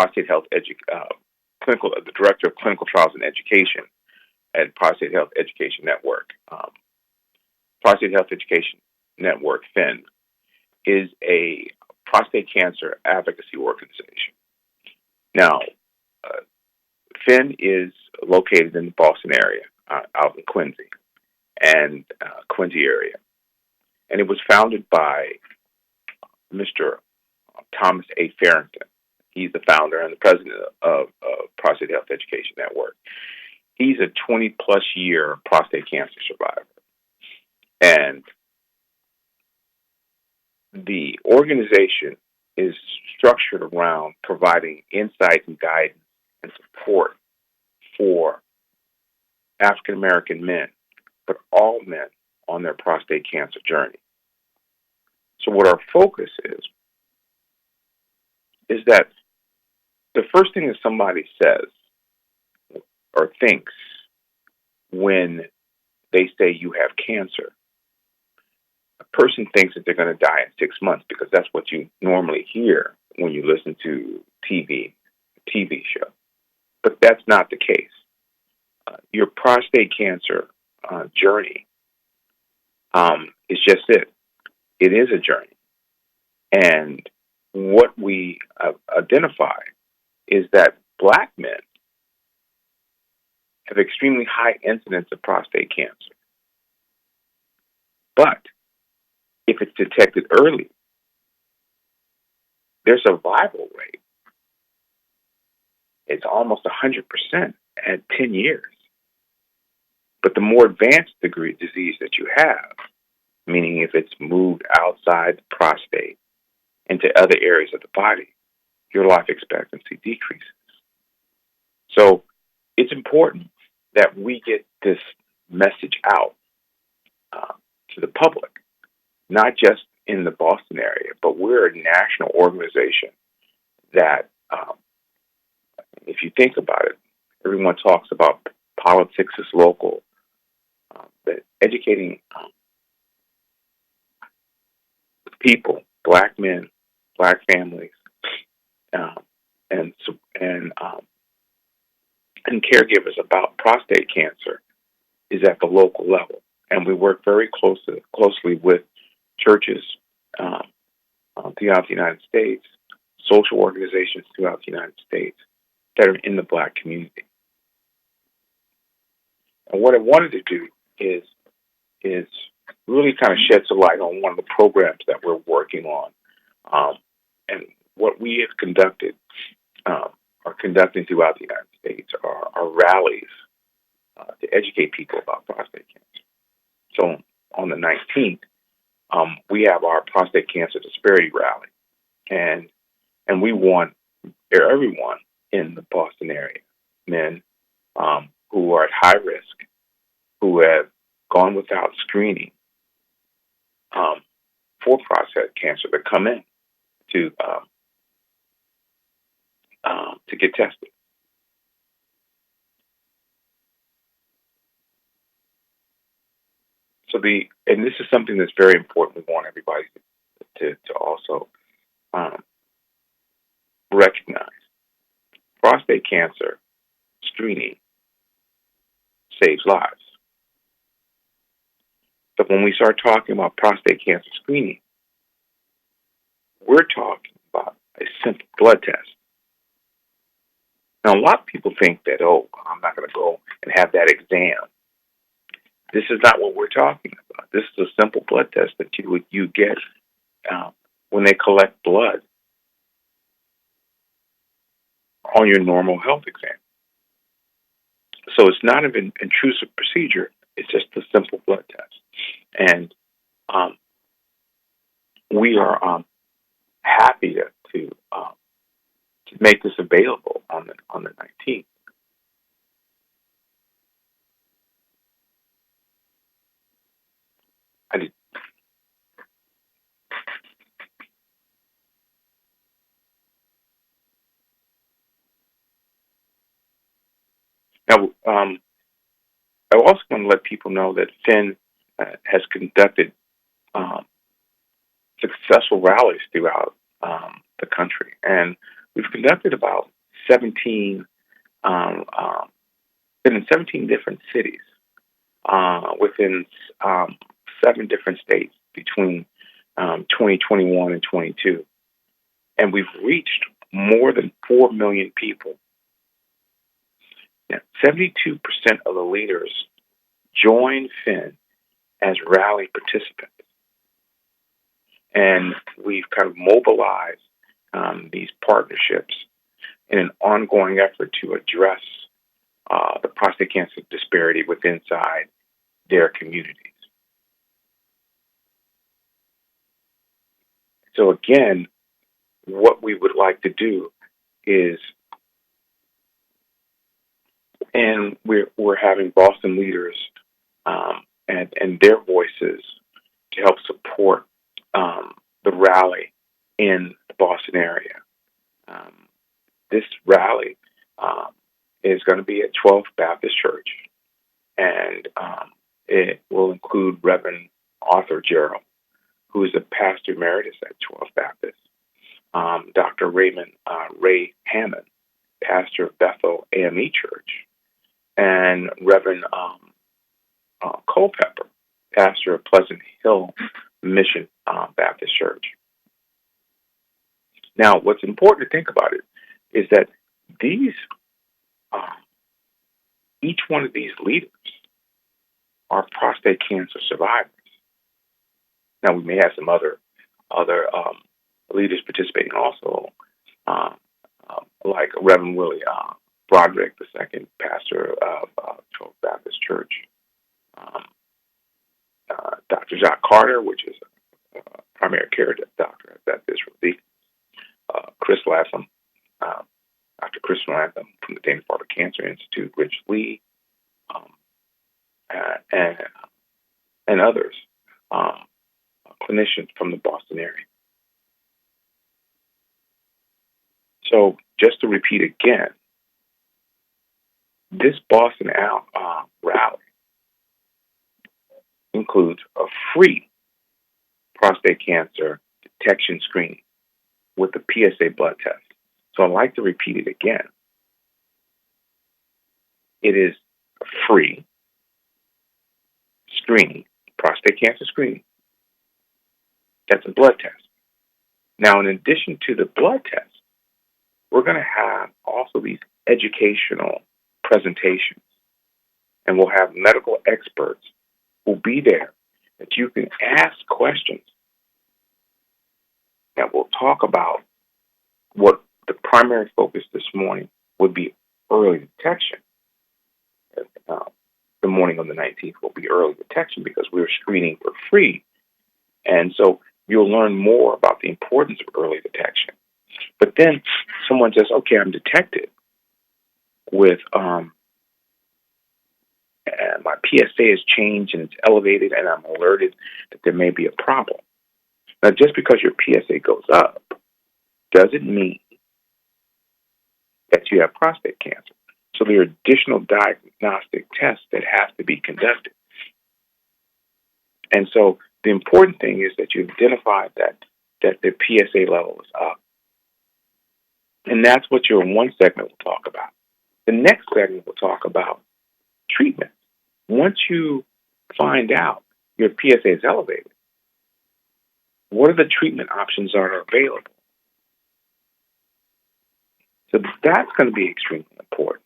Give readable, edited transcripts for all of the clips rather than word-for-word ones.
prostate health the director of clinical trials and education at Prostate Health Education Network. Prostate Health Education Network, PHEN, is a prostate cancer advocacy organization. Now, PHEN is located in the Boston area, out in Quincy area. And it was founded by Mr. Thomas A. Farrington. He's the founder and the president of Prostate Health Education Network. He's a 20-plus year prostate cancer survivor. And the organization is structured around providing insight and guidance and support for African American men, but all men on their prostate cancer journey. So what our focus is that the first thing that somebody says or thinks when they say you have cancer, a person thinks that they're going to die in 6 months because that's what you normally hear when you listen to TV show. But that's not the case. Your prostate cancer journey is just it. It is a journey. And what we identify is that Black men have extremely high incidence of prostate cancer. But if it's detected early, their survival rate is almost 100% at 10 years. But the more advanced degree disease that you have, meaning if it's moved outside the prostate into other areas of the body, your life expectancy decreases. So it's important that we get this message out to the public, not just in the Boston area, but we're a national organization that, if you think about it, everyone talks about politics is local, but educating people, Black men, Black families, and caregivers about prostate cancer is at the local level. And we work very closely with churches throughout the United States, social organizations throughout the United States that are in the Black community. And what I wanted to do is really kind of shed some light on one of the programs that we're working on, and what we have conducted, are conducting throughout the United States are rallies to educate people about prostate cancer. So on the 19th, we have our prostate cancer disparity rally, and we want everyone in the Boston area, men who are at high risk, who have gone without screening for prostate cancer, to come in to get tested. And this is something that's very important. We want everybody to also recognize prostate cancer screening saves lives. But when we start talking about prostate cancer screening, we're talking about a simple blood test. Now, a lot of people think that, I'm not going to go and have that exam. This is not what we're talking about. This is a simple blood test that you get when they collect blood on your normal health exam. So it's not an intrusive procedure. It's just a simple blood test. And we are happy to make this available on the 19th. Now, I also want to let people know that PHEN has conducted successful rallies throughout the country, and We've conducted about 17, been in 17 different cities within 7 different states between 2021 and 22. And we've reached more than 4 million people. Now, 72% of the leaders join PHEN as rally participants. And we've kind of mobilized these partnerships in an ongoing effort to address the prostate cancer disparity within inside their communities. So again, what we would like to do is, and we're having Boston leaders and their voices to help support the rally in the Boston area. This rally is going to be at 12th Baptist Church, and it will include Reverend Arthur Gerald, who is a pastor emeritus at 12th Baptist, Dr. Ray Hammond, pastor of Bethel AME Church, and Reverend Culpepper, pastor of Pleasant Hill Mission Baptist Church. Now, what's important to think about it is that these, each one of these leaders are prostate cancer survivors. Now, we may have some other leaders participating also, like Reverend Willie Broderick II, pastor of 12th Baptist Church, Dr. Jacques Carter, which is a primary care doctor at Baptist Relief, Chris Latham, Dr. Chris Latham from the Dana-Farber Cancer Institute, Rich Lee, and others, clinicians from the Boston area. So just to repeat again, this Boston rally includes a free prostate cancer detection screening with the PSA blood test. So I'd like to repeat it again. It is a free screening, prostate cancer screening. That's a blood test. Now, in addition to the blood test, we're going to have also these educational presentations, and we'll have medical experts who'll be there that you can ask questions. And we'll talk about what the primary focus this morning would be: early detection. The morning of the 19th will be early detection because we're screening for free. And so you'll learn more about the importance of early detection. But then someone says, okay, I'm detected with my PSA has changed and it's elevated, and I'm alerted that there may be a problem. Now, just because your PSA goes up doesn't mean that you have prostate cancer. So there are additional diagnostic tests that have to be conducted. And so the important thing is that you identify that the PSA level is up. And that's what your one segment will talk about. The next segment will talk about treatment. Once you find out your PSA is elevated, what are the treatment options that are available? So that's going to be extremely important.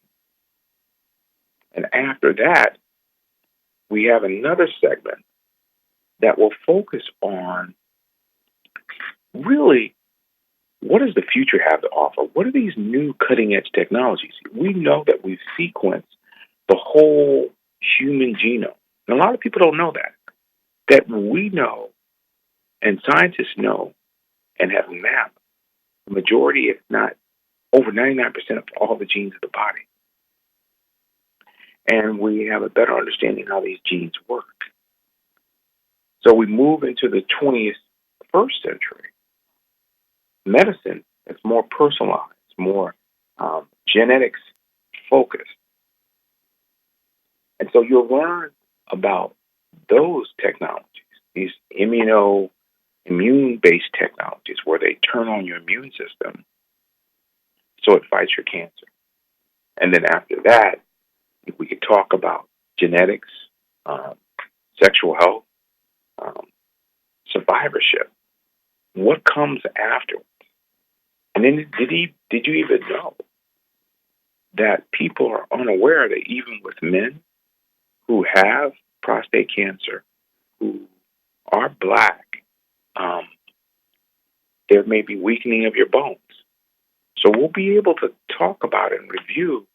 And after that, we have another segment that will focus on really what does the future have to offer? What are these new cutting-edge technologies? We know that we've sequenced the whole human genome. And a lot of people don't know that we know and scientists know and have mapped the majority, if not over 99% of all the genes of the body. And we have a better understanding how these genes work. So we move into the 21st century. Medicine is more personalized, more genetics focused. And so you'll learn about those technologies, these immune-based technologies where they turn on your immune system so it fights your cancer. And then after that, we could talk about genetics, um, sexual health, um, survivorship. What comes after? And then did you even know that people are unaware that even with men who have prostate cancer, who are black, um, there may be weakening of your bones. So we'll be able to talk about and review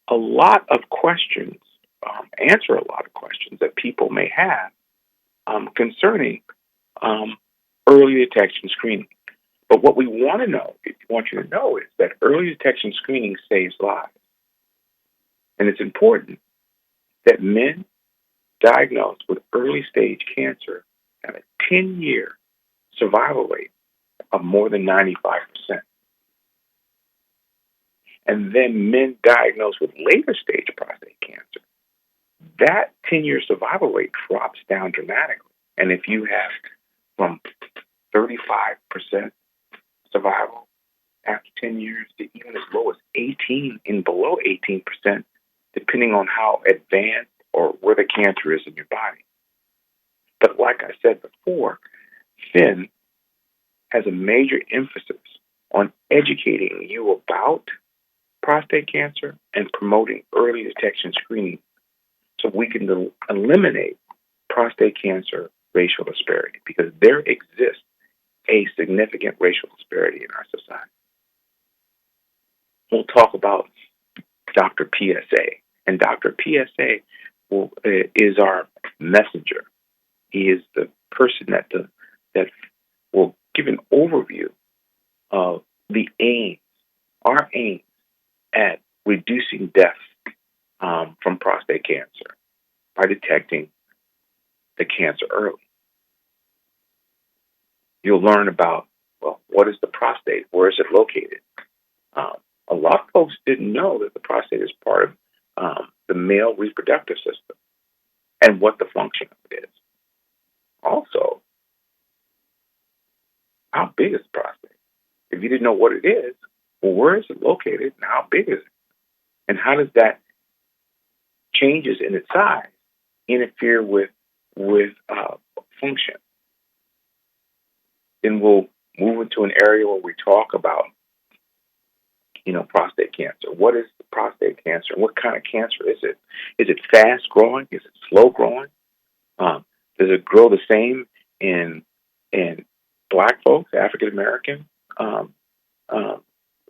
a lot of questions, answer a lot of questions that people may have concerning um, early detection screening. But what we want to know, want you to know, is that early detection screening saves lives. And it's important that men diagnosed with early stage cancer have a 10-year survival rate of more than 95%. And then men diagnosed with later stage prostate cancer, that 10-year survival rate drops down dramatically. And if you have from 35% survival after 10 years to even as low as 18 and below 18%, depending on how advanced or where the cancer is in your body. But like I said before, PHEN has a major emphasis on educating you about prostate cancer and promoting early detection screening so we can eliminate prostate cancer racial disparity, because there exists a significant racial disparity in our society. We'll talk about Dr. PSA, and Dr. PSA is our messenger. He is the person that will give an overview of the aims, our aims at reducing death from prostate cancer by detecting the cancer early. You'll learn about, well, what is the prostate? Where is it located? A lot of folks didn't know that the prostate is part of the male reproductive system and what the function of it is. Also, how big is the prostate? If you didn't know what it is, well, where is it located and how big is it? And how does that changes in its size interfere with function? Then we'll move into an area where we talk about, prostate cancer. What is prostate cancer? What kind of cancer is it? Is it fast growing? Is it slow growing? Does it grow the same in Black folks, African American,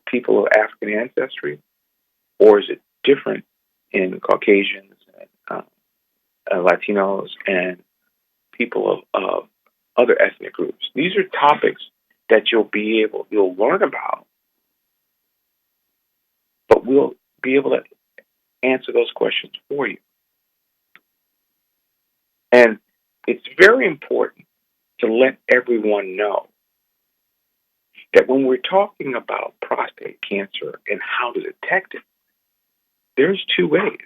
people of African ancestry, or is it different in Caucasians and Latinos and people of other ethnic groups? These are topics that you'll learn about, but we'll be able to answer those questions for you. And it's very important to let everyone know that when we're talking about prostate cancer and how to detect it, there's two ways.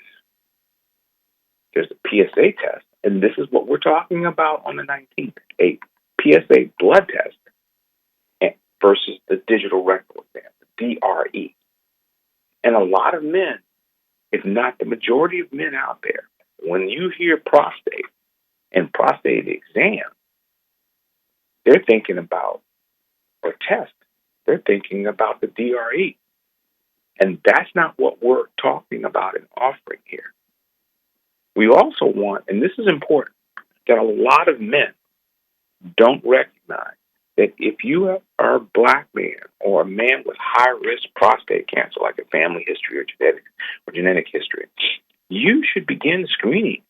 There's a PSA test, and this is what we're talking about on the 19th, a PSA blood test versus the digital rectal exam, the DRE. And a lot of men, if not the majority of men out there, when you hear prostate and prostate exam, they're thinking about, or test, they're thinking about the DRE. And that's not what we're talking about and offering here. We also want, and this is important, that a lot of men don't recognize that if you are a Black man or a man with high-risk prostate cancer, like a family history or genetic history, you should begin screening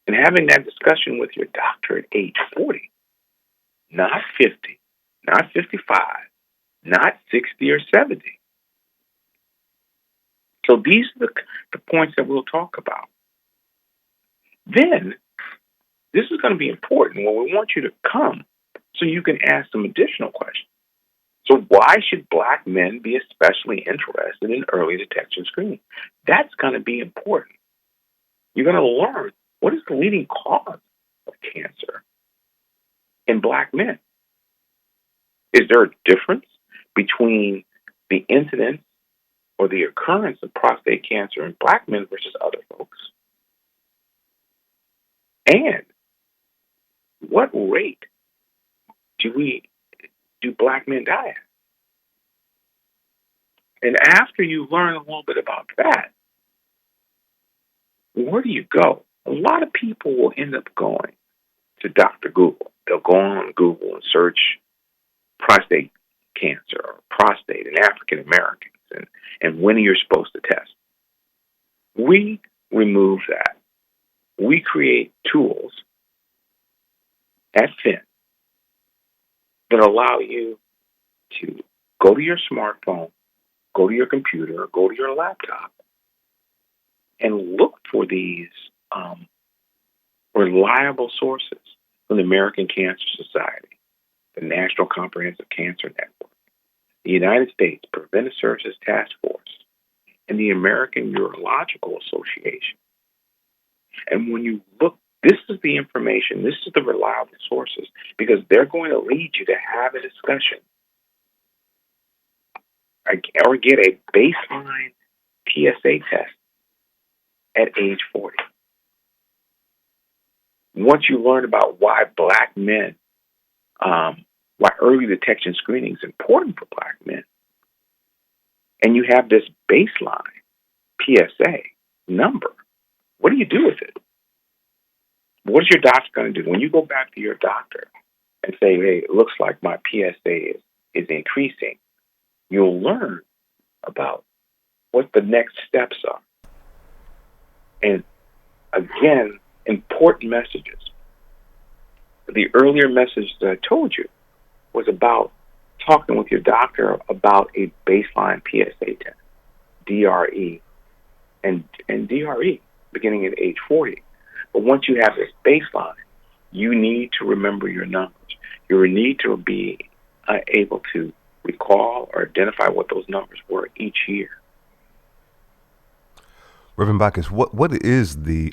and having that discussion with your doctor at age 40, not 50, not 55, not 60 or 70. So these are the points that we'll talk about. Then, this is going to be important when we want you to come so you can ask some additional questions. So why should Black men be especially interested in early detection screening? That's going to be important. You're going to learn what is the leading cause of cancer in Black men. Is there a difference between the incidence or the occurrence of prostate cancer in black men versus other folks, and what rate do black men die at? And after you learn a little bit about that, where do you go? A lot of people will end up going to Dr. Google. They'll go on Google and search prostate cancer or prostate in African Americans and when you're supposed to test. We remove that. We create tools at PHEN that allow you to go to your smartphone, go to your computer, or go to your laptop, and look for these reliable sources from the American Cancer Society, the National Comprehensive Cancer Network, the United States Preventive Services Task Force, and the American Urological Association. And when you look, this is the information, this is the reliable sources, because they're going to lead you to have a discussion or get a baseline PSA test at age 40. Once you learn about why black men, why early detection screening is important for black men, and you have this baseline PSA number, what do you do with it? What is your doctor going to do? When you go back to your doctor and say, hey, it looks like my PSA is increasing, you'll learn about what the next steps are. And again, important messages. The earlier message that I told you was about talking with your doctor about a baseline PSA test, DRE, and DRE beginning at age 40. But once you have this baseline, you need to remember your numbers. You need to be able to recall or identify what those numbers were each year. Reverend Bacchus, what is the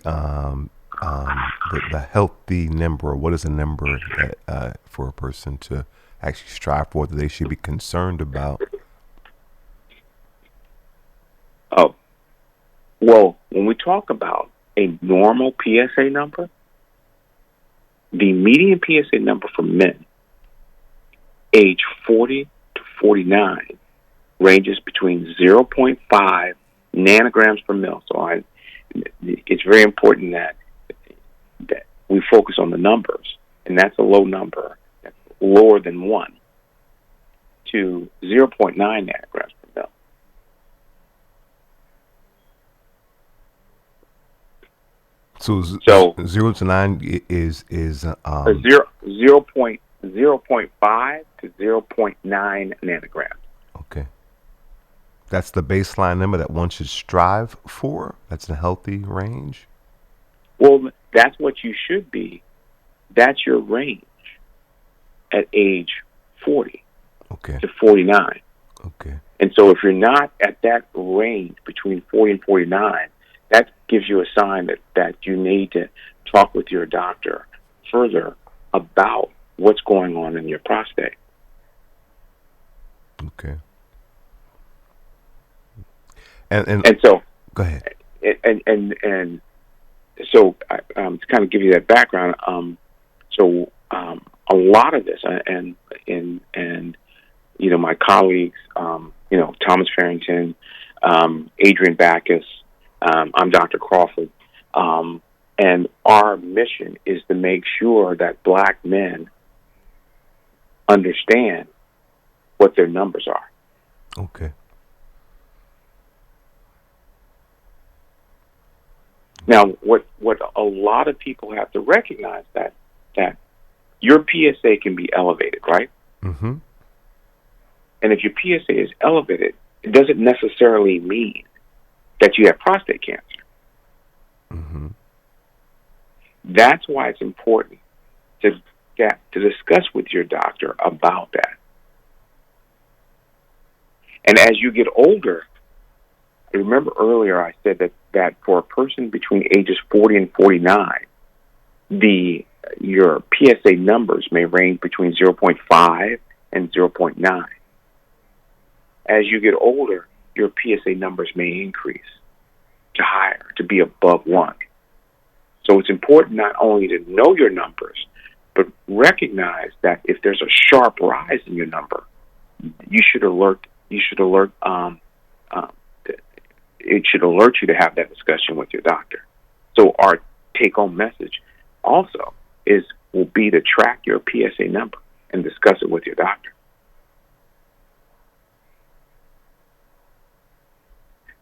healthy number? What is a number that for a person to actually strive for, that they should be concerned about? Oh, well, when we talk about a normal PSA number, the median PSA number for men age 40 to 49 ranges between 0.5 nanograms per mil. So it's very important that we focus on the numbers, and that's a low number, that's lower than 1, to 0.9 nanograms per mil. So 0 to 9 is 0.5 to 0.9 nanograms. Okay. That's the baseline number that one should strive for? That's a healthy range? Well, that's what you should be. That's your range at age 40 to 49. Okay. And so if you're not at that range between 40 and 49, that gives you a sign that you need to talk with your doctor further about what's going on in your prostate. Okay. And so go ahead. And so to kind of give you that background, a lot of this, and my colleagues, Thomas Farrington, Adrian Bacchus, I'm Dr. Crawford, and our mission is to make sure that black men understand what their numbers are. Okay. Now, what a lot of people have to recognize that your PSA can be elevated, right? Mm-hmm. And if your PSA is elevated, it doesn't necessarily mean that you have prostate cancer. Mm-hmm. That's why it's important to discuss with your doctor about that. And as you get older, I remember earlier I said that for a person between ages 40 and 49, your PSA numbers may range between 0.5 and 0.9. as you get older, your PSA numbers may increase to higher, to be above 1. So it's important not only to know your numbers, but recognize that if there's a sharp rise in your number, you should alert. It should alert you to have that discussion with your doctor. So our take-home message also will be to track your PSA number and discuss it with your doctor.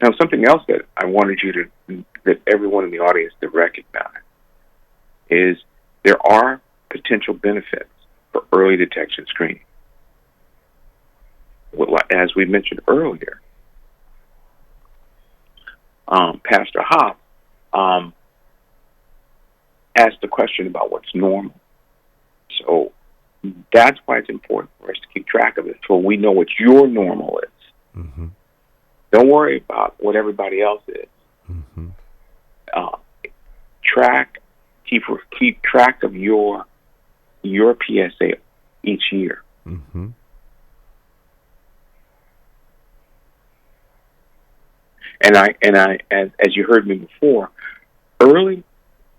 Now, something else that I wanted that everyone in the audience to recognize is there are potential benefits for early detection screening. As we mentioned earlier, Pastor Hop asked the question about what's normal. So that's why it's important for us to keep track of it, so we know what your normal is. Mm-hmm. Don't worry about what everybody else is. Mm-hmm. Keep track of your PSA each year. Mm-hmm. And as you heard me before, the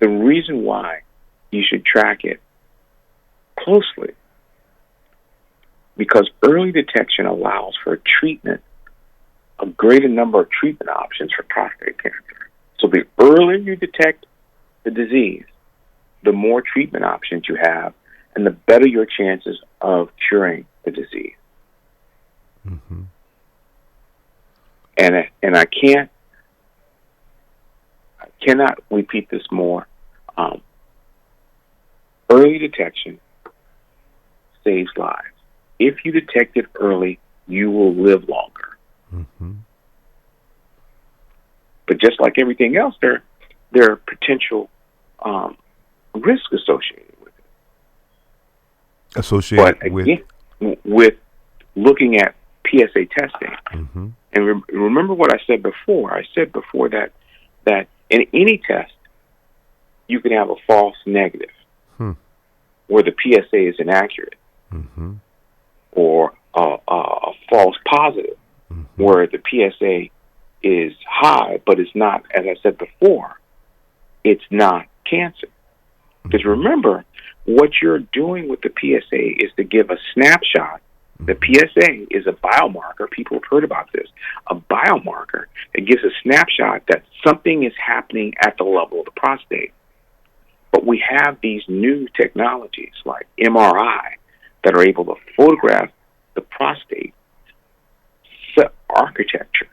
reason why you should track it closely, because early detection allows for treatment, a greater number of treatment options for prostate cancer. So the earlier you detect the disease, the more treatment options you have, and the better your chances of curing the disease. Mm-hmm. And I cannot repeat this more. Early detection saves lives. If you detect it early, you will live longer. Mm-hmm. But just like everything else, there are potential risks associated with it. With looking at PSA testing. Mm-hmm. And remember what I said before. I said before that in any test, you can have a false negative where the PSA is inaccurate, mm-hmm. or a false positive where the PSA is high, but it's not, as I said before, it's not cancer. Because remember, what you're doing with the PSA is to give a snapshot. The PSA is a biomarker. People have heard about this. A biomarker that gives a snapshot that something is happening at the level of the prostate. But we have these new technologies like MRI that are able to photograph the prostate architecture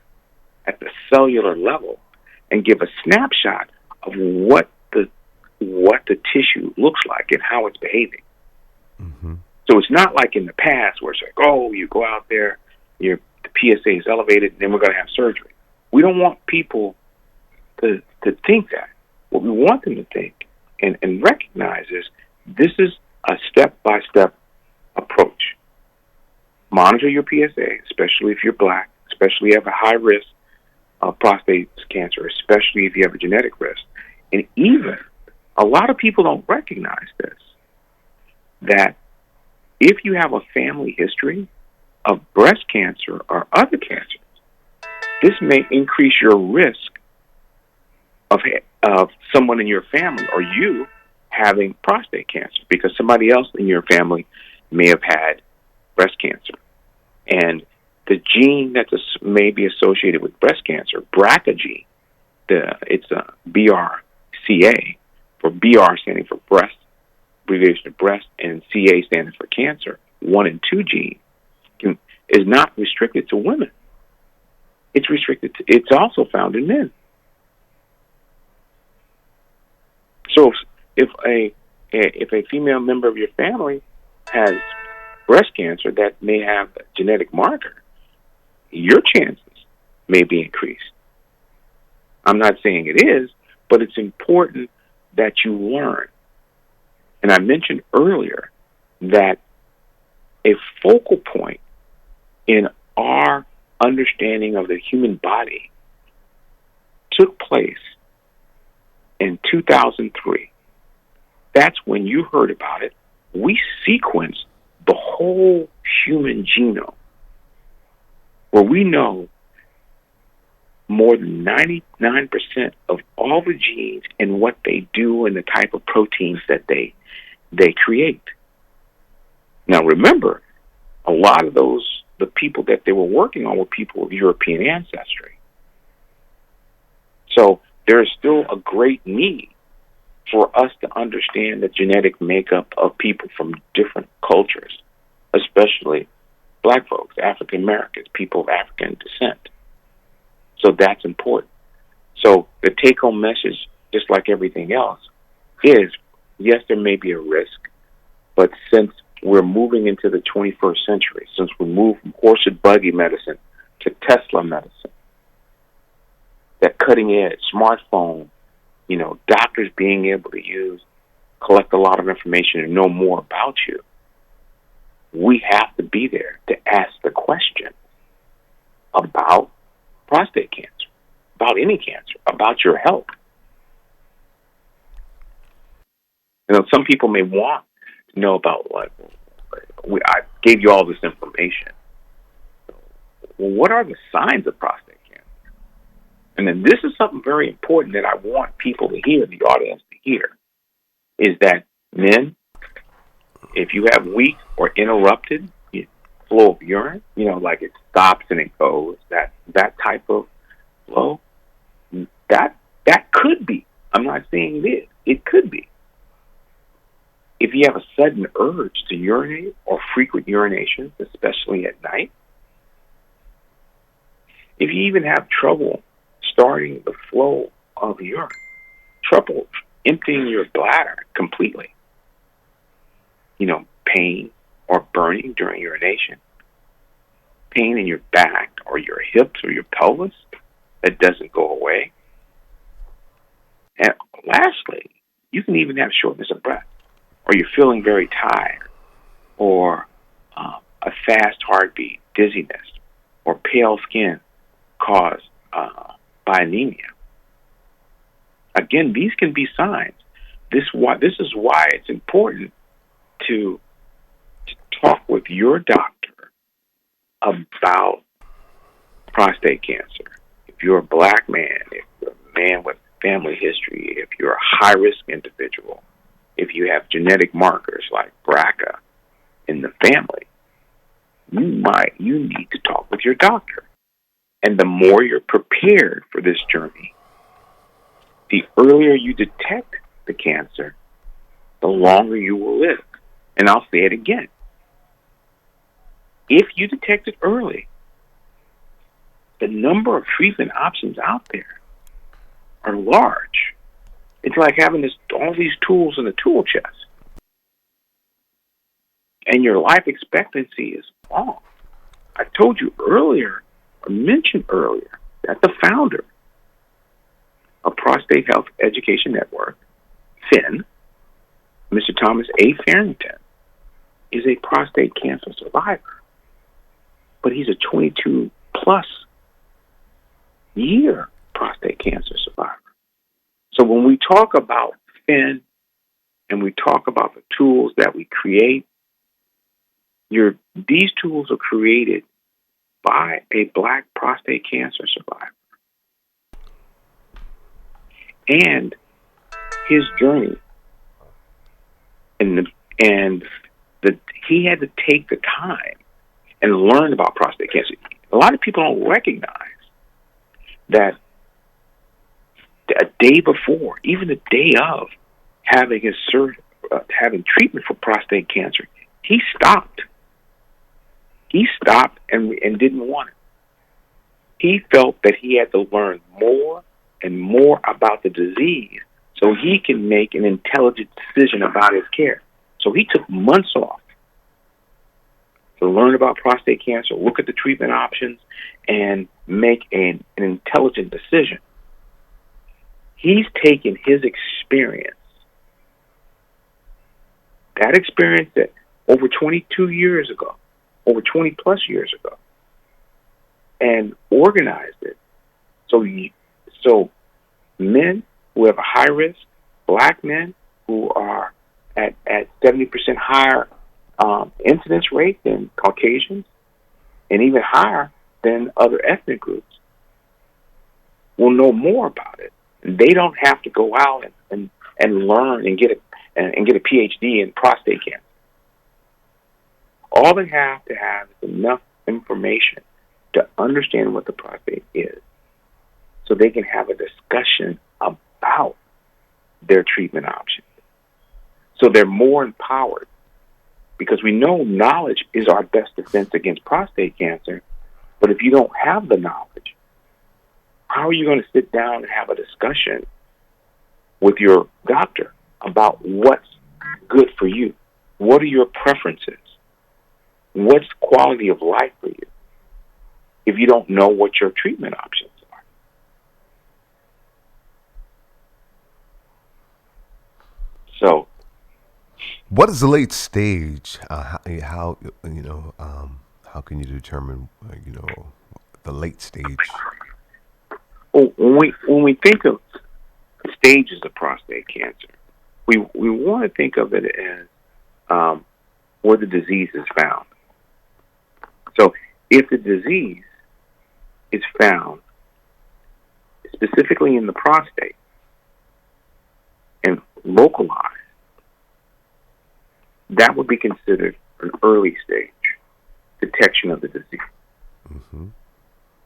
at the cellular level and give a snapshot of what the tissue looks like and how it's behaving. Mm-hmm. So it's not like in the past where it's like, oh, you go out there, the PSA is elevated, and then we're going to have surgery. We don't want people to think that. What we want them to think and recognize is this is a step-by-step approach. Monitor your PSA, especially if you're Black, especially if you have a high risk of prostate cancer, especially if you have a genetic risk. And even a lot of people don't recognize this, that if you have a family history of breast cancer or other cancers, this may increase your risk of someone in your family or you having prostate cancer because somebody else in your family may have had breast cancer. And the gene that may be associated with breast cancer, BRCA gene, it's a BRCA, for BR standing for breast, abbreviation of breast, and CA standing for cancer, 1 and 2 gene, is not restricted to women. It's also found in men. So if a female member of your family has breast cancer that may have a genetic marker, your chances may be increased. I'm not saying it is, but it's important that you learn. And I mentioned earlier that a focal point in our understanding of the human body took place in 2003. That's when you heard about it. We sequenced the whole human genome. where we know more than 99% of all the genes and what they do and the type of proteins that they create. Now remember, a lot of the people that they were working on were people of European ancestry. So there is still a great need for us to understand the genetic makeup of people from different cultures, especially black folks, African Americans, people of African descent. So that's important. So the take-home message, just like everything else, is, yes, there may be a risk, but since we're moving into the 21st century, since we move from horse and buggy medicine to Tesla medicine, that cutting-edge smartphone, doctors being able to collect a lot of information and know more about you, we have to be there to ask the question about prostate cancer, about any cancer, about your health. Some people may want to know about I gave you all this information. Well, what are the signs of prostate cancer? And then this is something very important that I want people to hear, the audience to hear, is that men, if you have weak or interrupted flow of urine, like it stops and it goes, that type of flow, that could be. I'm not saying it is. It could be. If you have a sudden urge to urinate or frequent urinations, especially at night, if you even have trouble starting the flow of urine, trouble emptying your bladder completely, pain or burning during urination, pain in your back or your hips or your pelvis that doesn't go away. And lastly, you can even have shortness of breath, or you're feeling very tired, or a fast heartbeat, dizziness, or pale skin caused by anemia. Again, these can be signs. This is why it's important to talk with your doctor about prostate cancer. If you're a black man, if you're a man with family history, if you're a high-risk individual, if you have genetic markers like BRCA in the family, you need to talk with your doctor. And the more you're prepared for this journey, the earlier you detect the cancer, the longer you will live. And I'll say it again. If you detect it early, the number of treatment options out there are large. It's like having all these tools in a tool chest. And your life expectancy is long. I told you earlier, or mentioned earlier, that the founder of Prostate Health Education Network, PHEN, Mr. Thomas A. Farrington, is a prostate cancer survivor. But he's a 22-plus year prostate cancer survivor. So when we talk about PHEN and we talk about the tools that we create, these tools are created by a black prostate cancer survivor. And his journey, he had to take the time and learn about prostate cancer. A lot of people don't recognize that a day before, even the day of having having treatment for prostate cancer, he stopped. He stopped and didn't want it. He felt that he had to learn more and more about the disease so he can make an intelligent decision about his care. So he took months off to learn about prostate cancer, look at the treatment options, and make an intelligent decision. He's taken his experience, that experience that over 22 years ago, over 20 plus years ago, and organized it. So men who have a high risk, black men who are at 70% higher incidence rate than Caucasians, and even higher then other ethnic groups will know more about it. And they don't have to go out and learn and get a PhD in prostate cancer. All they have to have is enough information to understand what the prostate is, so they can have a discussion about their treatment options. So they're more empowered, because we know knowledge is our best defense against prostate cancer. But if you don't have the knowledge, how are you going to sit down and have a discussion with your doctor about what's good for you? What are your preferences? What's quality of life for you if you don't know what your treatment options are? So, what is the late stage? How can you determine the late stage? When we think of stages of prostate cancer, we want to think of it as where the disease is found. So if the disease is found specifically in the prostate and localized, that would be considered an early stage detection of the disease. Mm-hmm.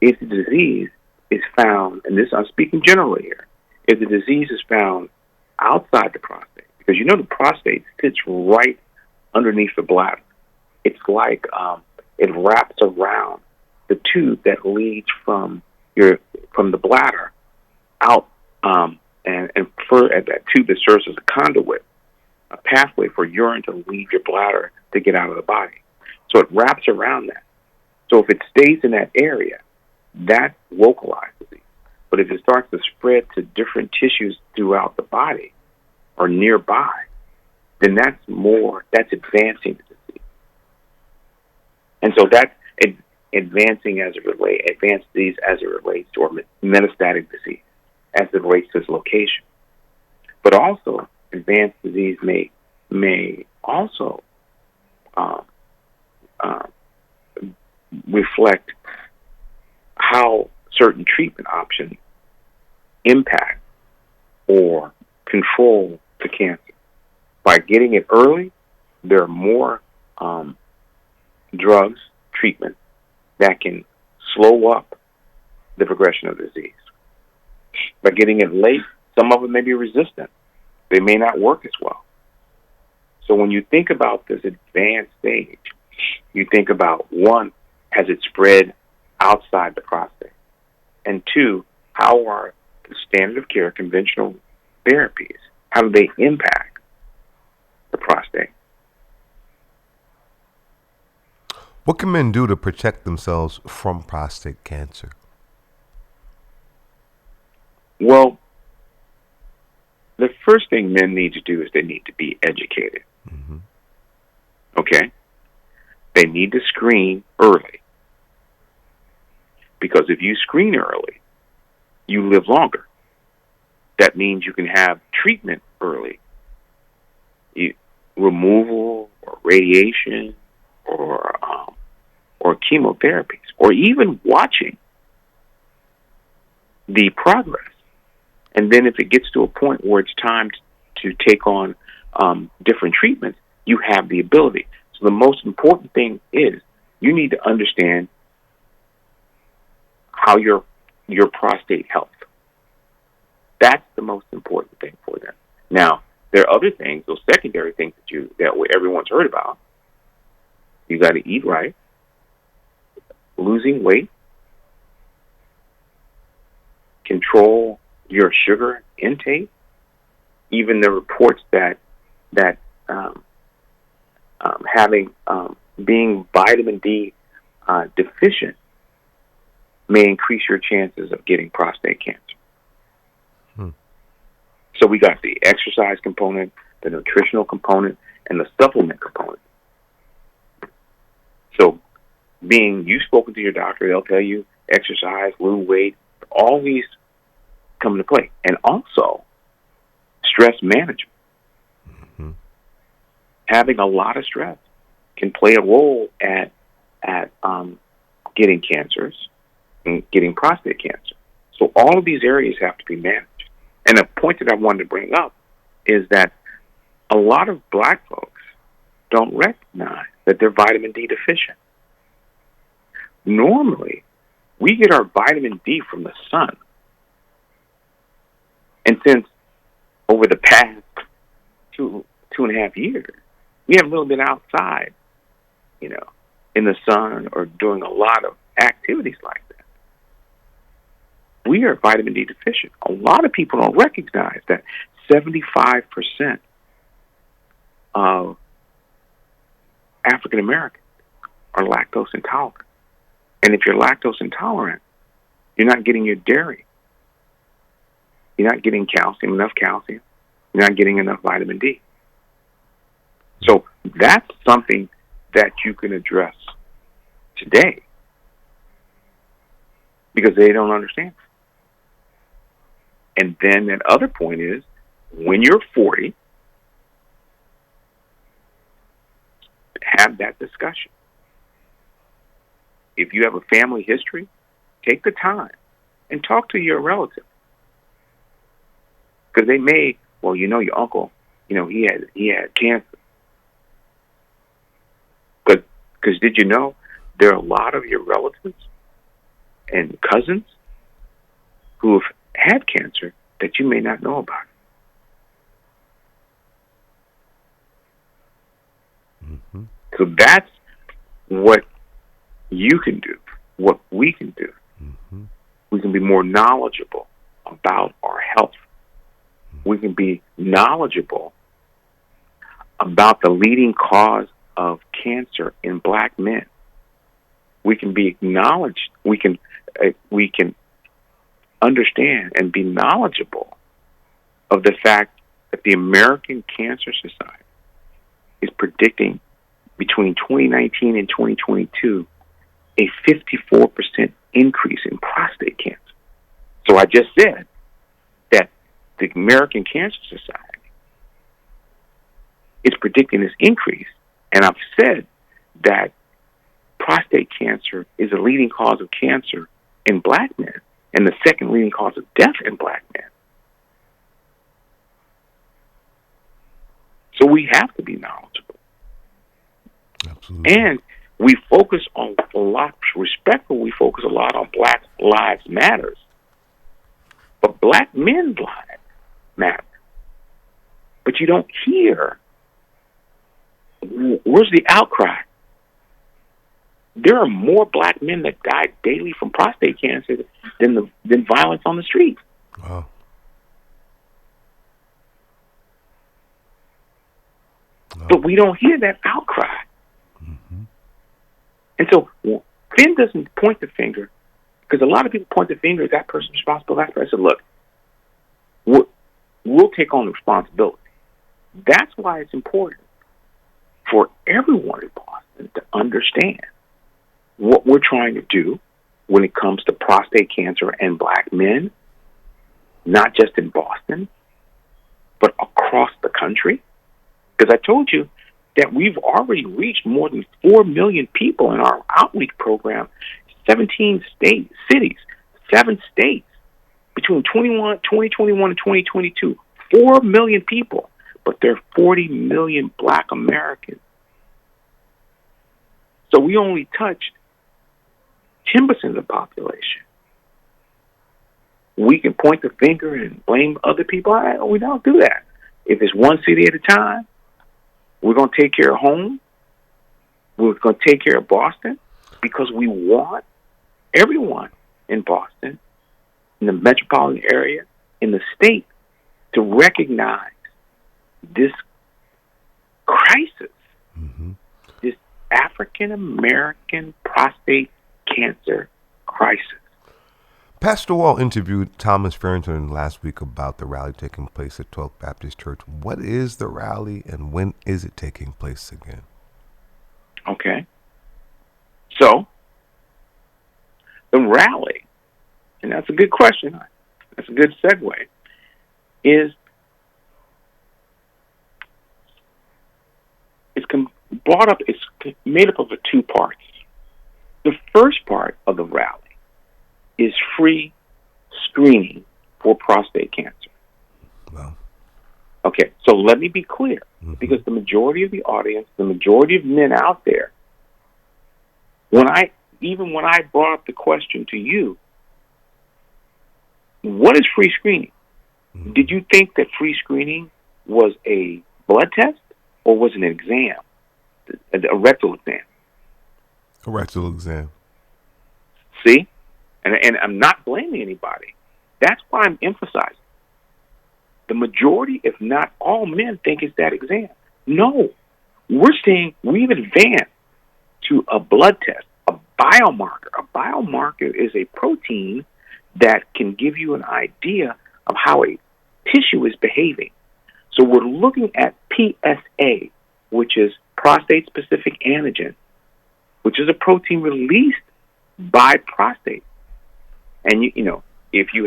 If the disease is found, and this I'm speaking generally here, if the disease is found outside the prostate, because the prostate sits right underneath the bladder. It's like it wraps around the tube that leads from the bladder out, and for at that tube that serves as a conduit, a pathway for urine to leave your bladder to get out of the body. So it wraps around that. So if it stays in that area, that's localized disease. But if it starts to spread to different tissues throughout the body or nearby, then that's advancing the disease. And so that's advanced disease as it relates to, or metastatic disease as it relates to its location. But also, advanced disease may also reflect how certain treatment options impact or control the cancer. By getting it early, there are more drugs, treatment, that can slow up the progression of the disease. By getting it late, some of them may be resistant. They may not work as well. So when you think about this advanced stage, you think about, one, has it spread outside the prostate? And two, how are the standard of care, conventional therapies, how do they impact the prostate? What can men do to protect themselves from prostate cancer? Well, the first thing men need to do is they need to be educated. Mm-hmm. Okay? They need to screen early. Because if you screen early, you live longer. That means you can have treatment early. Removal or radiation or chemotherapies, or even watching the progress. And then if it gets to a point where it's time to take on different treatments, you have the ability. So the most important thing is you need to understand how your prostate health. That's the most important thing for them. Now, there are other things, those secondary things that everyone's heard about. You got to eat right, losing weight, control your sugar intake. Even the reports that being vitamin D deficient may increase your chances of getting prostate cancer. So we got the exercise component, the nutritional component, and the supplement component. So you've spoken to your doctor, they'll tell you exercise, lose weight, all these come into play. And also stress management. Mm-hmm. Having a lot of stress can play a role at getting cancers, and getting prostate cancer. So all of these areas have to be managed. And a point that I wanted to bring up is that a lot of black folks don't recognize that they're vitamin D deficient. Normally, we get our vitamin D from the sun. And since over the past two and a half years, we haven't really been outside, in the sun or doing a lot of activities like that. We are vitamin D deficient. A lot of people don't recognize that 75% of African Americans are lactose intolerant. And if you're lactose intolerant, you're not getting your dairy. You're not getting enough calcium. You're not getting enough vitamin D. So that's something that you can address today because they don't understand. And then that other point is when you're 40, have that discussion. If you have a family history, take the time and talk to your relative. Because they may, your uncle, he had cancer. Because did you know there are a lot of your relatives and cousins who have had cancer that you may not know about? Mm-hmm. So that's what you can do, what we can do. Mm-hmm. We can be more knowledgeable about our health. Mm-hmm. We can be knowledgeable about the leading cause of cancer in black men. We can be acknowledged. We can understand and be knowledgeable of the fact that the American Cancer Society is predicting between 2019 and 2022 a 54% increase in prostate cancer. So I just said that the American Cancer Society is predicting this increase, and I've said that prostate cancer is a leading cause of cancer in black men and the second leading cause of death in black men. So we have to be knowledgeable. Absolutely. And we focus on a lot, respectful, we focus a lot on Black Lives Matters. But black men's lives matter. But you don't hear, where's the outcry? There are more black men that die daily from prostate cancer than violence on the street. Wow. But we don't hear that outcry. Mm-hmm. And so PHEN doesn't point the finger, because a lot of people point the finger at that person's responsible. That person, look, we'll take on the responsibility. That's why it's important for everyone in Boston to understand what we're trying to do when it comes to prostate cancer and black men, not just in Boston, but across the country. Because I told you that we've already reached more than 4 million people in our outreach program, 17 cities, 7 states, between 2021 and 2022, 4 million people, but there are 40 million black Americans. So we only touched 10% of the population. We can point the finger and blame other people. We don't do that. If it's one city at a time, we're going to take care of home. We're going to take care of Boston because we want everyone in Boston, in the metropolitan area, in the state, to recognize this crisis, mm-hmm. this African American prostate cancer crisis. Pastor Wall interviewed Thomas Farrington last week about the rally taking place at 12th Baptist Church. What is the rally and when is it taking place again? Okay. So, the rally, and that's a good question, that's a good segue, is it's made up of 2 parts. The first part of the rally is free screening for prostate cancer. Well. Okay, so let me be clear, because the majority of the audience, the majority of men out there, when I brought up the question to you, what is free screening? Did you think that free screening was a blood test or was an exam, a rectal exam? A rectal exam. See? And I'm not blaming anybody. That's why I'm emphasizing. The majority, if not all men, think it's that exam. No. We're saying we've advanced to a blood test, a biomarker. A biomarker is a protein that can give you an idea of how a tissue is behaving. So we're looking at PSA, which is prostate-specific antigen, which is a protein released by prostate. And you know, if you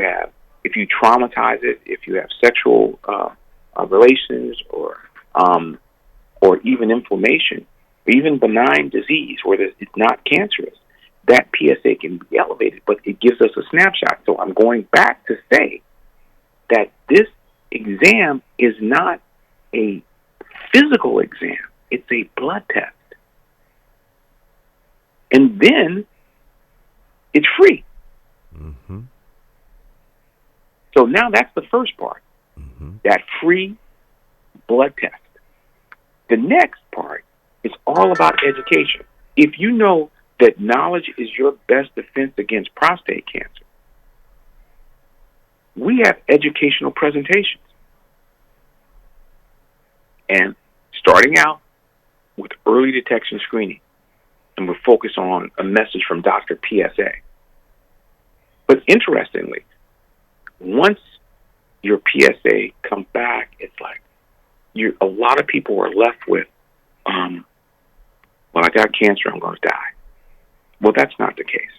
traumatize it, if you have sexual relations, or even inflammation, or even benign disease where it's not cancerous, that PSA can be elevated, but it gives us a snapshot. So I'm going back to say that this exam is not a physical exam. It's a blood test. And then it's free. Mm-hmm. So now that's the first part, that free blood test. The next part is all about education. If you know that knowledge is your best defense against prostate cancer, we have educational presentations. And starting out with early detection screening, and we're focused on a message from Dr. PSA. But interestingly, once your PSA comes back, it's like a lot of people are left with, well, I got cancer, I'm going to die. Well, that's not the case.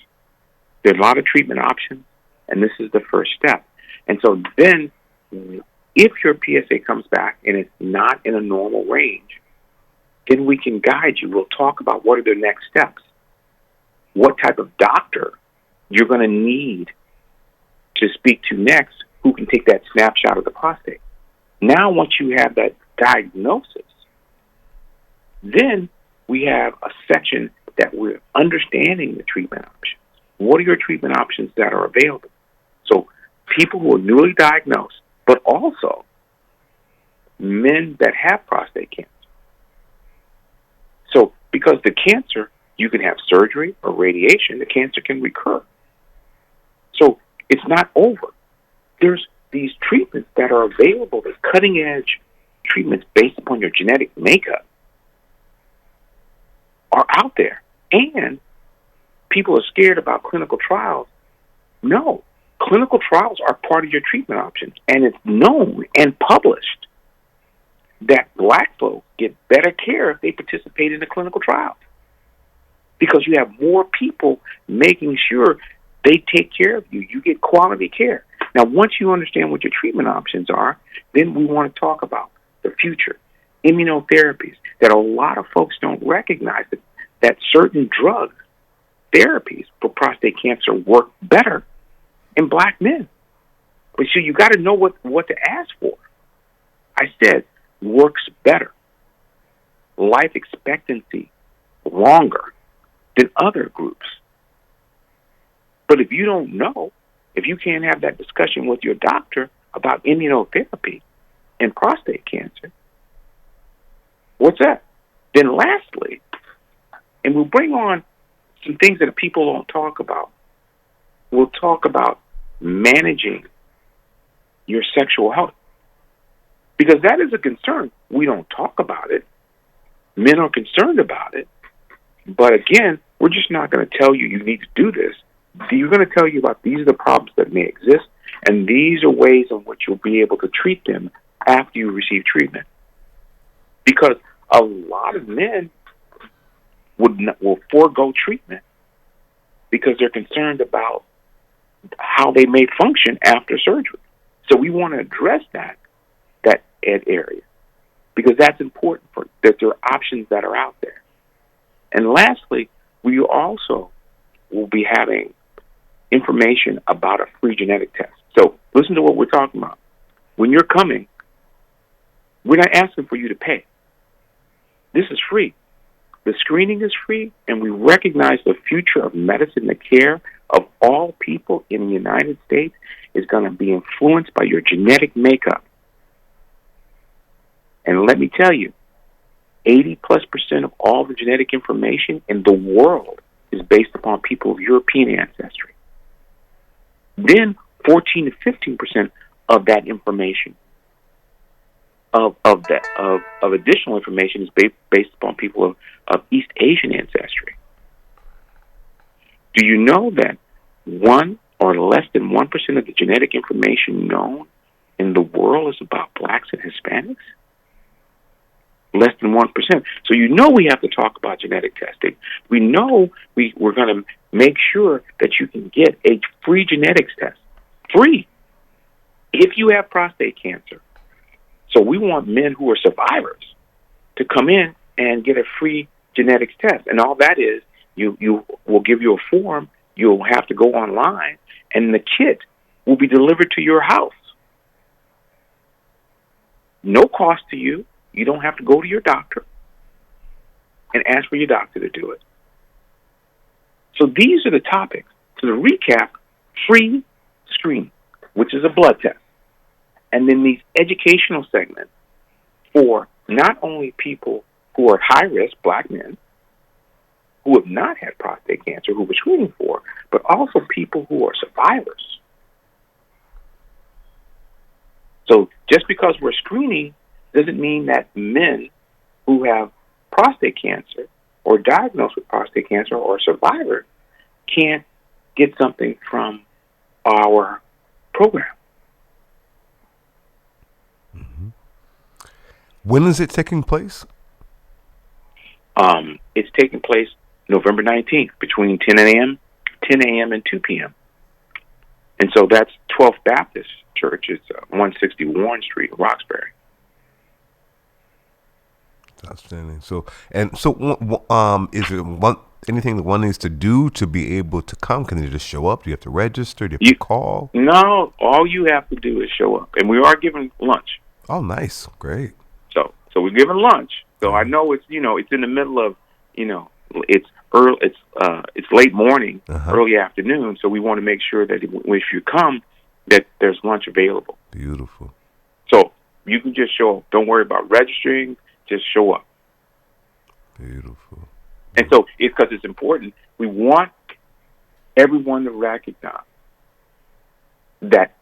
There are a lot of treatment options, and this is the first step. And so then, if your PSA comes back and it's not in a normal range, then we can guide you. We'll talk about what are the next steps, what type of doctor you're going to need to speak to next, who can take that snapshot of the prostate. Now, once you have that diagnosis, then we have a section that we're understanding the treatment options. What are your treatment options that are available? So people who are newly diagnosed, but also men that have prostate cancer. So because the cancer, you can have surgery or radiation, the cancer can recur. So it's not over. There's these treatments that are available, the cutting-edge treatments based upon your genetic makeup are out there. And people are scared about clinical trials. No, clinical trials are part of your treatment options. And it's known and published that black folks get better care if they participate in a clinical trial, because you have more people making sure they take care of you. You get quality care. Now, once you understand what your treatment options are, then we want to talk about the future. Immunotherapies that a lot of folks don't recognize, that certain drug therapies for prostate cancer work better in black men. But so you got to know what to ask for. I said works better. Life expectancy longer than other groups. But if you don't know, if you can't have that discussion with your doctor about immunotherapy and prostate cancer, what's that? Then lastly, and we'll bring on some things that people don't talk about. We'll talk about managing your sexual health, because that is a concern. We don't talk about it. Men are concerned about it. But again, we're just not going to tell you need to do this. We're going to tell you about these are the problems that may exist, and these are ways in which you'll be able to treat them after you receive treatment. Because a lot of men will forego treatment because they're concerned about how they may function after surgery. So we want to address that area, because that's important, that there are options that are out there. And lastly, we also will be having information about a free genetic test. So listen to what we're talking about. When you're coming, we're not asking for you to pay. This is free. The screening is free, and we recognize the future of medicine, the care of all people in the United States is going to be influenced by your genetic makeup. And let me tell you, 80+% of all the genetic information in the world is based upon people of European ancestry. Then 14 to 15% of that information, of additional information, is based upon people of East Asian ancestry. Do you know that 1 or less than 1% of the genetic information known in the world is about blacks and Hispanics? Less than 1%. So you know we have to talk about genetic testing. We know we're going to make sure that you can get a free genetics test. Free. If you have prostate cancer. So we want men who are survivors to come in and get a free genetics test. And all that is, we'll give you a form, you'll have to go online, and the kit will be delivered to your house. No cost to you. You don't have to go to your doctor and ask for your doctor to do it. So these are the topics. To recap, free screening, which is a blood test. And then these educational segments for not only people who are high risk, black men, who have not had prostate cancer, who we're screening for, but also people who are survivors. So just because we're screening doesn't mean that men who have prostate cancer or diagnosed with prostate cancer or a survivor can't get something from our program. Mm-hmm. When is it taking place? It's taking place November 19th between 10 a.m. and 2 p.m. And so that's 12th Baptist Church. It's 160 Warren Street, Roxbury. Outstanding. So is it anything that one needs to do to be able to come? Can they just show up? Do you have to register? Do you have to call? No, all you have to do is show up. And we are giving lunch. Oh, nice. Great. So we're giving lunch. So I know it's in the middle of, it's early, it's late morning, early afternoon. So we want to make sure that if you come, that there's lunch available. Beautiful. So you can just show up. Don't worry about registering. Just show up. Beautiful. And so it's because it's important. We want everyone to recognize that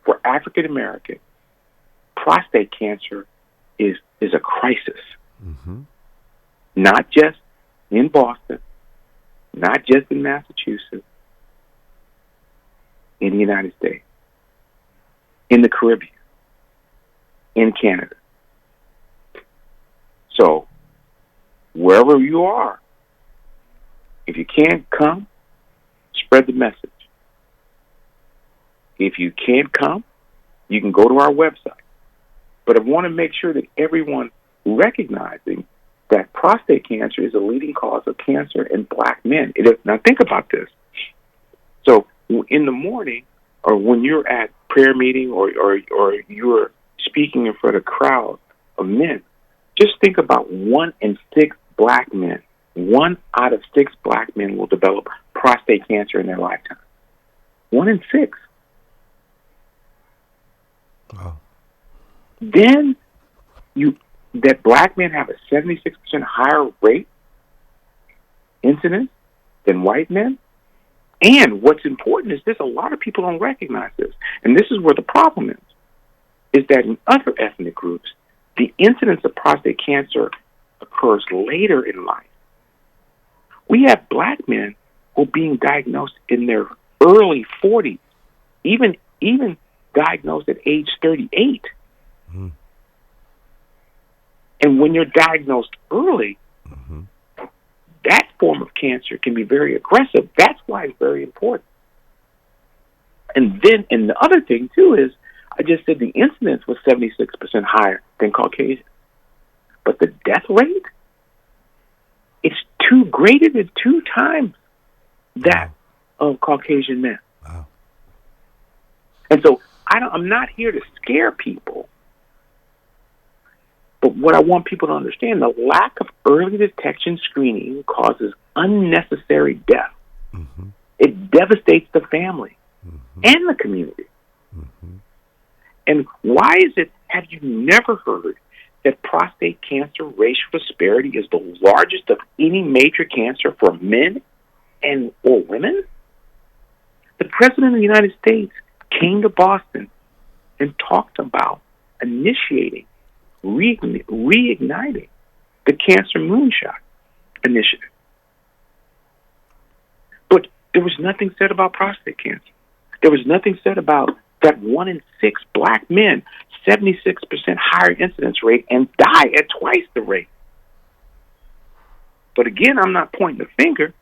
for African Americans, prostate cancer is a crisis. Mm-hmm. Not just in Boston, not just in Massachusetts, in the United States, in the Caribbean, in Canada. So, wherever you are, if you can't come, spread the message. If you can't come, you can go to our website. But I want to make sure that everyone recognizing that prostate cancer is a leading cause of cancer in black men. Now think about this. So in the morning, or when you're at prayer meeting, or you're speaking in front of a crowd of men, just think about 1 in 6 black men. 1 out of 6 black men will develop prostate cancer in their lifetime. 1 in 6. Wow. Then that black men have a 76% higher rate incidence than white men. And what's important is this: a lot of people don't recognize this, and this is where the problem is that in other ethnic groups, the incidence of prostate cancer occurs later in life. We have black men who are being diagnosed in their early 40s, even diagnosed at age 38. Mm-hmm. And when you're diagnosed early, that form of cancer can be very aggressive. That's why it's very important. And the other thing, too, is I just said the incidence was 76% higher than Caucasian. But the death rate, it's greater than 2 times that of Caucasian men. Wow. And so I'm not here to scare people, but what I want people to understand, the lack of early detection screening causes unnecessary death. Mm-hmm. It devastates the family Mm-hmm. and the community. Mm-hmm. And why is it, have you never heard that prostate cancer racial disparity is the largest of any major cancer for men and or women? The President of the United States came to Boston and talked about initiating, reigniting the Cancer Moonshot Initiative. But there was nothing said about prostate cancer. There was nothing said about that 1 in 6 black men, 76% higher incidence rate, and die at twice the rate. But again, I'm not pointing the finger.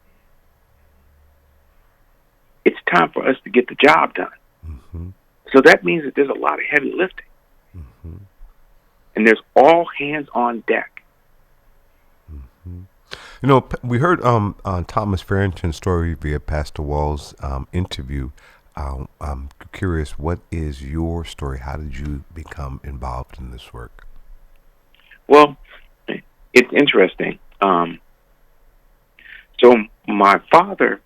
It's time for us to get the job done. Mm-hmm. So that means that there's a lot of heavy lifting. Mm-hmm. And there's all hands on deck. Mm-hmm. You know, we heard on Thomas Farrington's story via Pastor Wall's interview. I'm curious, what is your story? How did you become involved in this work? Well, it's interesting. So my father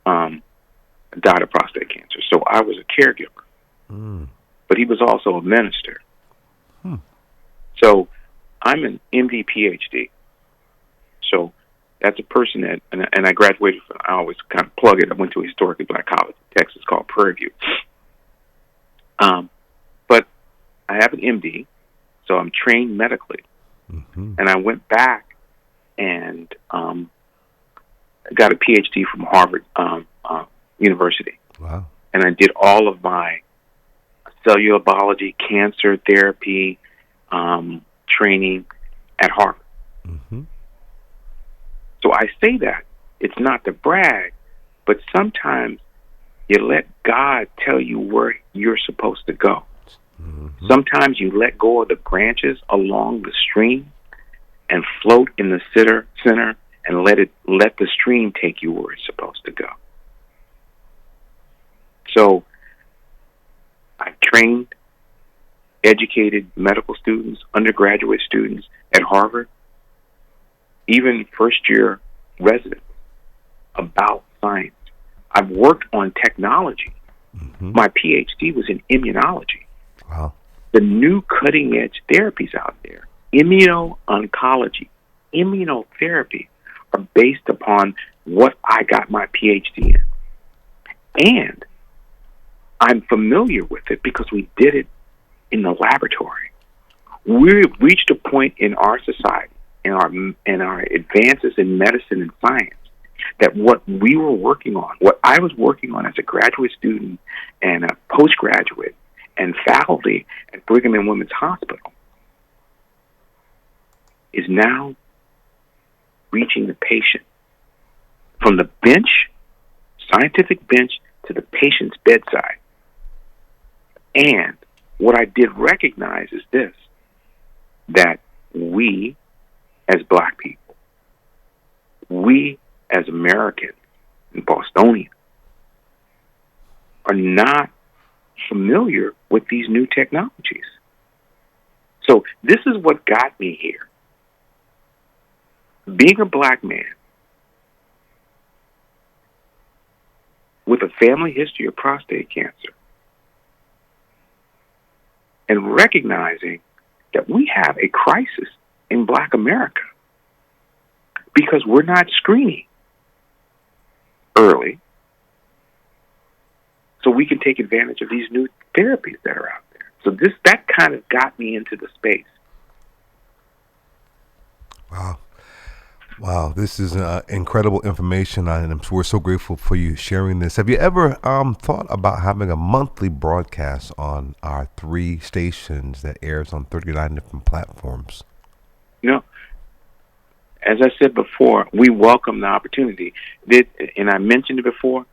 died of prostate cancer, so I was a caregiver. Mm. But he was also a minister. Hmm. So I'm an MD, PhD. So that's a person that, and I graduated from, I always kind of plug it, I went to a historically black college in Texas called Prairie View. But I have an MD, so I'm trained medically. Mm-hmm. And I went back and got a PhD from Harvard University. Wow. And I did all of my cellular biology, cancer therapy training at Harvard. Mm-hmm. So I say that, it's not to brag, but sometimes you let God tell you where you're supposed to go. Mm-hmm. Sometimes you let go of the branches along the stream and float in the center and let the stream take you where it's supposed to go. So I trained, educated medical students, undergraduate students at Harvard, even first-year residents, about science. I've worked on technology. Mm-hmm. My PhD was in immunology. Wow. The new cutting-edge therapies out there, immuno-oncology, immunotherapy, are based upon what I got my PhD in. And I'm familiar with it because we did it in the laboratory. We've reached a point in our society, in our advances in medicine and science, that what we were working on, what I was working on as a graduate student and a postgraduate and faculty at Brigham and Women's Hospital, is now reaching the patient. From the bench, scientific bench, to the patient's bedside. And what I did recognize is this, that we as black people, we as Americans and Bostonians are not familiar with these new technologies. So this is what got me here. Being a black man with a family history of prostate cancer and recognizing that we have a crisis in black America because we're not screening early so we can take advantage of these new therapies that are out there. So that kind of got me into the space. Wow. Wow, this is incredible information, and we're so grateful for you sharing this. Have you ever thought about having a monthly broadcast on our 3 stations that airs on 39 different platforms? You know, as I said before, we welcome the opportunity. And I mentioned it before,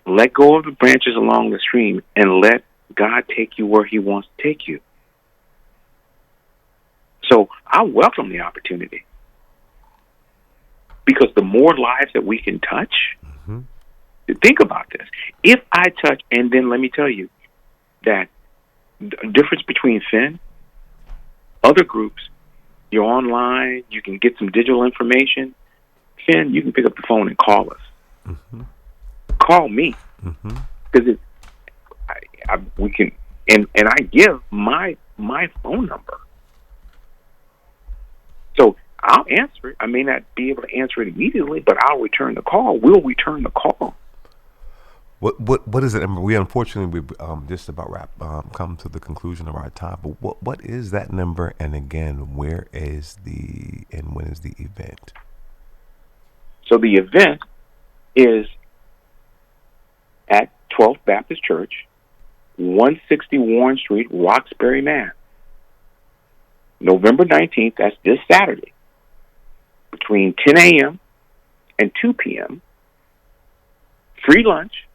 let go of the branches along the stream and let God take you where he wants to take you. So I welcome the opportunity. Because the more lives that we can touch, mm-hmm. think about this. If I touch, and then let me tell you that the difference between PHEN, other groups, you're online, you can get some digital information. PHEN, you can pick up the phone and call us. Mm-hmm. Call me, because we can, and I give my phone number. So I'll answer it. I may not be able to answer it immediately, but I'll return the call. We'll return the call. What is it? We unfortunately we just about come to the conclusion of our time. But what is that number? And again, where is and when is the event? So the event is at 12th Baptist Church, 160 Warren Street, Roxbury, Mass. November 19th. That's this Saturday, between 10 a.m. and 2 p.m. Free lunch.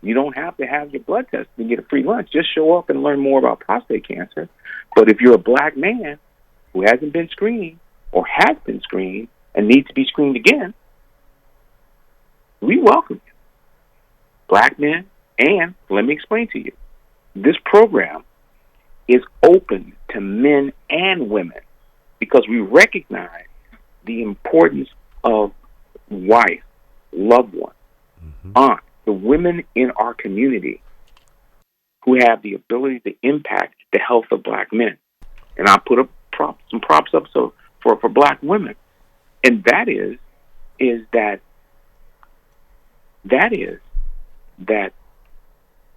You don't have to have your blood test to get a free lunch. Just show up and learn more about prostate cancer. But if you're a black man who hasn't been screened or has been screened and needs to be screened again, we welcome you. Black men, and let me explain to you, this program is open to men and women because we recognize the importance of wife, loved one, aunt, the women in our community who have the ability to impact the health of black men. And I put some props up for black women. And that is that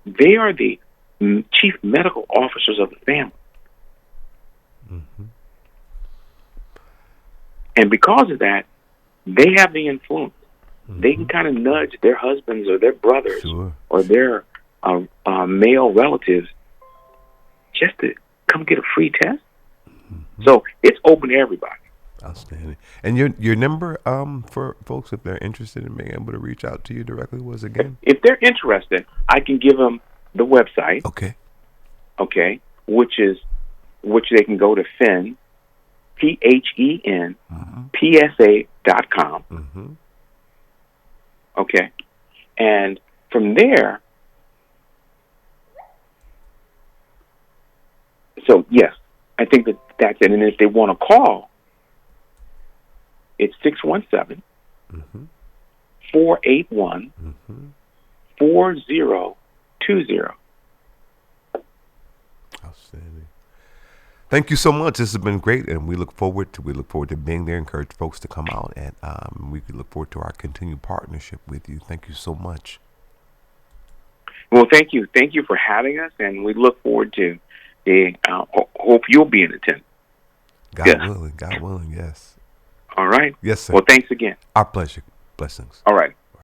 they are the chief medical officers of the family. Mm-hmm. And because of that, they have the influence. They can kind of nudge their husbands or their brothers or their male relatives just to come get a free test. So it's open to everybody. Outstanding. And your number for folks, if they're interested in being able to reach out to you directly, was again? If they're interested, I can give them the website. Okay, which they can go to PHEN, PHEN, PSA.com. Mm-hmm. Okay, and from there, so yes, I think that's it. And if they want to call, it's 617 481 4020. Outstanding. Thank you so much. This has been great, and we look forward to being there. Encourage folks to come out, and we look forward to our continued partnership with you. Thank you so much. Well, thank you for having us, and we look forward to hope you'll be in attendance. God willing, yes. All right. Yes, sir. Well, thanks again. Our pleasure. Blessings. All right.